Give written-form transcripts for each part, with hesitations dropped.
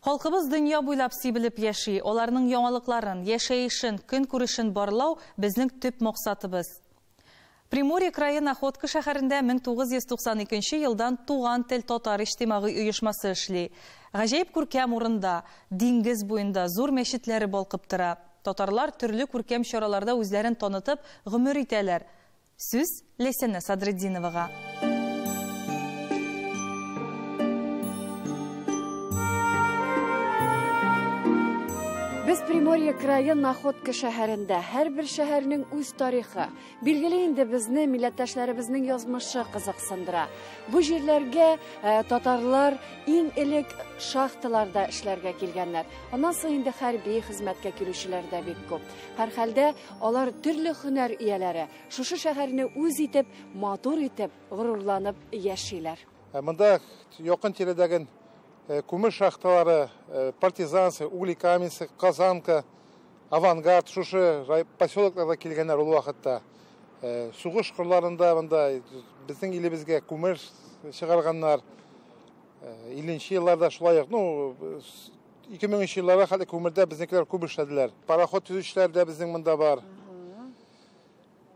Халкыбыз дөнья буйлап сибелеп яши, аларның яңалыкларын, яшәешен, көн күрешен барлау безнең төп максатыбыз. Приморье крае Находка шәһәрендә 1992 елдан Туган тел татар иҗтимагый оешмасы эшли. Гаҗәеп күркәм урында, диңгез буенда зур мәчетләре балкып тора. Татарлар төрле күркәм чараларда үзләрен танытып, гомер итәләр. Сүз Ләйсәнә Садретдиновага. Без Приморье крае Находка шәһәрендә, һәр бер шәһәрнең үз тарихы. Билгеле инде безне милләттәшләребезнең язмышы кызыксындыра. Бу җирләргә татарлар иң элек шахталарда эшләргә килгәннәр. Аннан соң инде хәрби хезмәткә килүчеләр дә бик күп. Һәр хәлдә алар төрле һөнәр ияләре. Шушы шәһәрне үз итеп, матур итеп, горурланып яшиләр. Монда якын тирәдәге күмер шахталары, партизанцы, угли каменцы, Казанка, Авангард, шушы поселокларда килгәннәр ул вакытта. Сугыш кырларында монда безнең илебезгә күмер чыгарганнар. 50нче елларда шулай ук, 2000нче елларда хәтта күмердә безнекеләр күп эшләделәр. Пароход төзүчеләр дә безнең монда бар.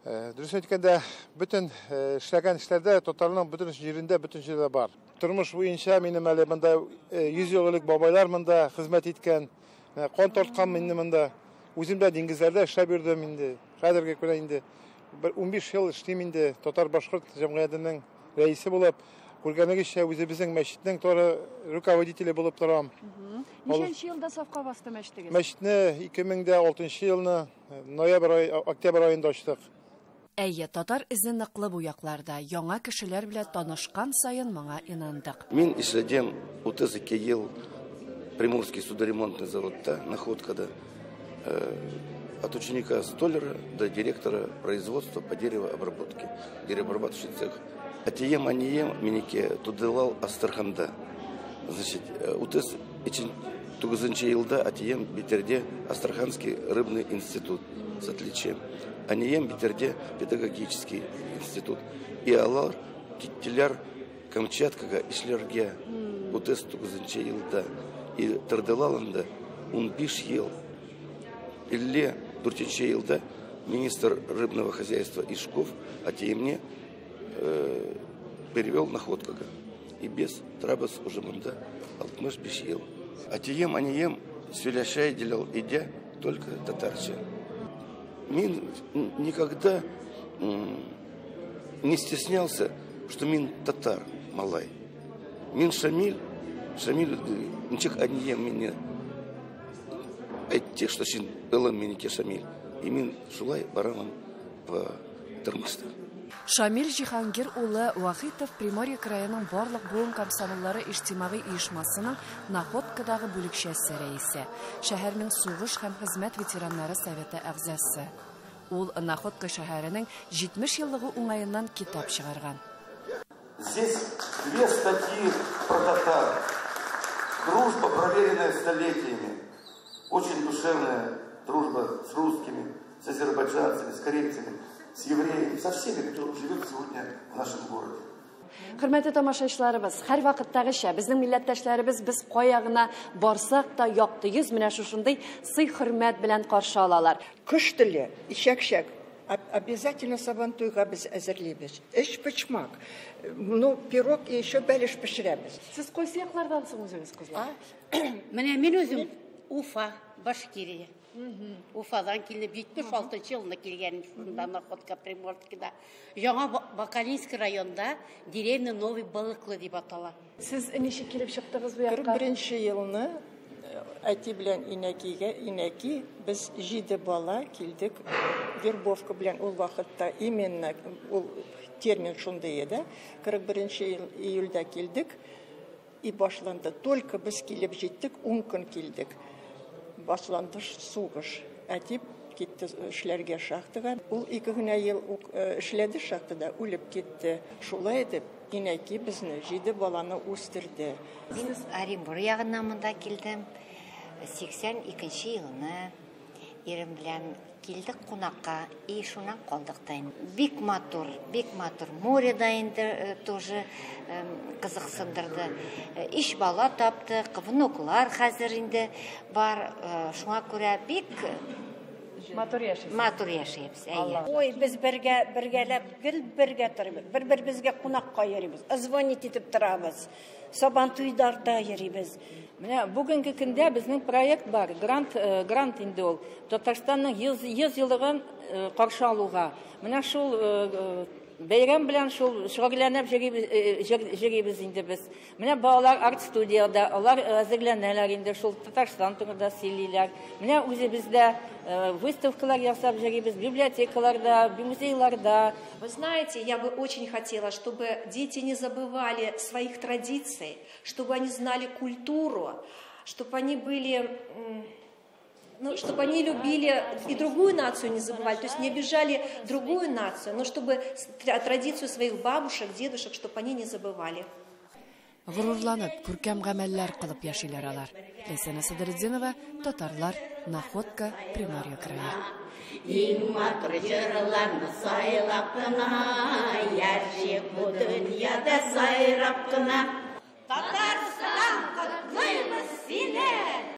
Дөрес әйткәндә, бүтән эшләгән эшләрдә татарларның бүтән җирендә, бүтән җирдә бар. Тормыш буенча минем әле монда 100 ел элек бабайлар монда хезмәт иткән, кан тарткан минем монда. Үзем дә диңгезләрдә эшләп йөрдем инде. Хәзергә күрә инде 15 ел эшлим инде татар башкорт җәмгыятенең рәисе булып, күргәнегезчә үзебезнең мәчетнең торы руководителе булып торам. Ничәнче елда сафка басты мәчетегез? Мәчетне 2006 елны октябрь айында ачтык. Әйе, татар эзе ныклы бу якларда. Яңа кешеләр белән танышкан сайын моңа инандык. Мин эшләдем 32 ел Приморский судоремонтный заводта, Находкада, от ученика столяра до директора производства по деревообработке, деревообрабатывающий цех. Атием анием минеке тудылал Астраханда. Значит, утес için 9 елда атием битерде Астраханский рыбный институт с отличием. Анием битерде педагогический институт. И алар киттелер Камчаткага ишлерге утес 9 елда. И тардылалында 15 ел. Илле 4 елда министр рыбного хозяйства Ишков атиемне перевел Находкага. И без трабас уже мында 65 ел. Атием анием сөйләшәй делал идя только татарча. Мин никогда не стеснялся, что мин татар малай. Мин Шамиль ничек анием меня тех, что син элам минике Шамиль. И мин шулай барамам по тормышта. Шамиль Җиһангир улы Вахитов Приморье краеның барлык буын комсомоллары иҗтимагый оешмасының Находкадагы бүлекчәсе рәисе, шәһәрнең сугыш һәм хезмәт ветераннары советы әгъзасы. Ул Находка шәһәренең 70 еллыгы уңаеннан китап чыгарган. Здесь 2 статьи про татар. Дружба, проверенная столетиями. Очень душевная дружба с русскими, с азербайджанцами, с корейцами, с евреями, со всеми, кто живет сегодня в нашем городе. Хөрмәтле тамашачыларыбыз, һәр вакыттагыча безнең милләттәшләребез без кая гына барсак та якты йөз менә шушындый сый-хөрмәт белән каршы алалар. Кыш теле, ишәк-шәк, обязательно сабантуйга без әзерлибез. Эш пычмак, пирог и еще бәлеш пешерәбез. Сез кайсы яклардансыз үзегез, кызлар? Менә мин үзем Уфа, Башкирия. Уфадан килеп 76 елны килгән шунда Находка Приморскида. Яңа Бакалинский районда деревня Новый Балыклы дип атала. Сез ничек килеп чыктыгыз бу якка? 41 елны әти белән инәки без 7 бала килдек. Вербовка белән ул вакытта именно ул термин шундый иде. 41 июльдә килдек и башланды. Только без килеп җиттек, 10 көн килдек. Башланды сугыш. Әти китте эшләргә шахтага. Ул 2 генә ел эшләде шахтада, үлеп китте. Шулай дип, инәки безне 7 баланы үстерде. Мин Оренбур ягыннан монда килдем. 82 елны ирем белән килдек кунакка, и шунан калдык та инде. Бик матур. Море да инде тоже кызыксындырды. Иш бала таптык, внуклар хәзер инде бар. Шуңа күрә бик матур яшәйбез. Ой, без бергәләп, гел бергә торабыз. Бер безгә кунакка йөрибез. Звонить итеп торабыз. Сабан туйдарда йөрибез. Менә бүгенге көндә безнең проект бар. Грант инде ул. Татарстанның 100 еллыгын каршы алуга. Менә шул бәйрәм белән шул шөгыльләнеп җыгыбыз инде без. Менә балалар арт-студияда, алар әзерләнәләр инде шул Татарстан турында сөйлиләр. Менә үзебездә выставкалар ясап җыгыбыз, библиотекаларда, музейларда. Вы знаете, я бы очень хотела, чтобы дети не забывали своих традиций, чтобы они знали культуру, чтобы они были... чтобы они любили и другую нацию не забывали, то есть не обижали другую нацию, но чтобы традицию своих бабушек, дедушек, чтобы они не забывали. Горурланып, күркәм гамәлләр кылып яшиләр алар. Ләйсәнә Садырдинова, татарлар, Находка, Приморье крае. Иң матур җырларны сайлап кына, яши бу дөньяда сайрап кына.